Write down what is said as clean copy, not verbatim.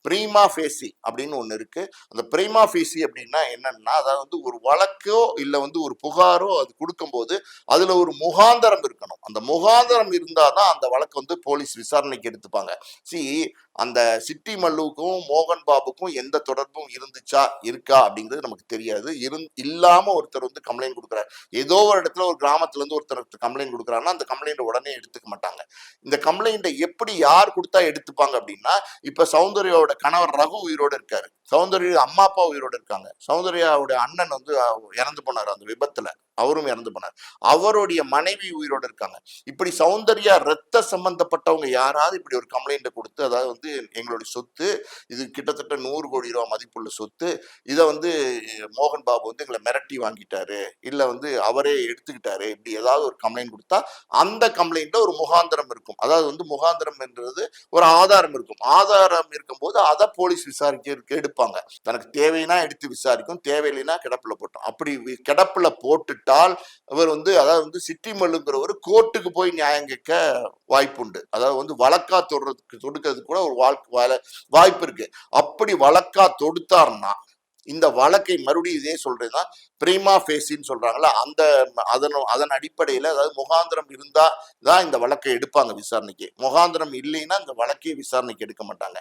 பிரீமா Facey அப்படின்னு ஒண்ணு இருக்கு. அந்த பிரீமா ஃபேசி அப்படின்னா என்னன்னா, அதாவது வந்து ஒரு வழக்கோ இல்ல வந்து ஒரு புகாரோ அது கொடுக்கும்போது அதுல ஒரு முகாந்தரம் இருக்கணும். அந்த முகாந்தரம் இருந்தாதான் அந்த வழக்கு வந்து போலீஸ் விசாரணைக்கு எடுத்துப்பாங்க. சி அந்த சிட்டி மல்லுவுக்கும் மோகன் பாபுக்கும் எந்த தொடர்பும் இருந்துச்சா இருக்கா அப்படிங்கிறது நமக்கு தெரியாது. இல்லாம ஒருத்தர் வந்து கம்ப்ளைண்ட் கொடுக்குறாரு. ஏதோ ஒரு இடத்துல ஒரு கிராமத்துல இருந்து ஒருத்தர் கம்ப்ளைண்ட் கொடுக்குறாருன்னா அந்த கம்ப்ளைண்ட் உடனே எடுத்துக்க மாட்டாங்க. இந்த கம்ப்ளைண்ட்டை எப்படி யார் கொடுத்தா எடுத்துப்பாங்க அப்படின்னா, இப்ப சௌந்தர்யாவோட கணவர் ரகு உயிரோடு இருக்காரு. சௌந்தர்யா அம்மா அப்பா உயிரோடு இருக்காங்க. சௌந்தர்யாவோட அண்ணன் வந்து இறந்து போனார் அந்த விபத்துல. அவரும் இறந்து போனார். அவருடைய மனைவி உயிரோடு இருக்காங்க. இப்படி சௌந்தர்யா ரத்த சம்பந்தப்பட்டவங்க யாராவது இப்படி ஒரு கம்ப்ளைண்ட் கொடுத்து, அதாவது வந்து எங்களுடைய சொத்து இது கிட்டத்தட்ட 100 கோடி ரூபாய் மதிப்புள்ள சொத்து, இதை வந்து மோகன் பாபு வந்து எங்களை மிரட்டி வாங்கிட்டாரு, இல்ல வந்து அவரே எடுத்துக்கிட்டாரு, இப்படி ஏதாவது ஒரு கம்ப்ளைண்ட் கொடுத்தா அந்த கம்ப்ளைண்ட்ல ஒரு முகாந்திரம் இருக்கும். அதாவது வந்து முகாந்திரம் என்றது ஒரு ஆதாரம் இருக்கும். ஆதாரம் இருக்கும்போது அதை போலீஸ் விசாரிக்க எடுப்பாங்க. தனக்கு தேவைன்னா எடுத்து விசாரிக்கும், தேவையில்லைன்னா கிடப்புல போட்டோம். அப்படி கிடப்புல போட்டுட்டால் இவர் வந்து அதாவது வந்து சிட்டி மல்லுங்கிற ஒரு கோர்ட்டுக்கு போய் நியாயம் கேட்க வாய்ப்பு உண்டு. அதாவது வந்து வழக்கா தொடுக்கிறதுக்கு கூட ஒரு வாய்ப்பு இருக்கு. அப்படி வழக்கா தொடுத்தார்னா இந்த வழக்கை மறுபடியும் இதே சொல்றதுதான் பிரீமா ஃபேசின்னு சொல்றாங்களா, அந்த அதன் அடிப்படையில அதாவது முகாந்திரம் இருந்தா தான் இந்த வழக்கை எடுப்பாங்க விசாரணைக்கு. முகாந்திரம் இல்லைன்னா இந்த வழக்கை விசாரணைக்கு எடுக்க மாட்டாங்க.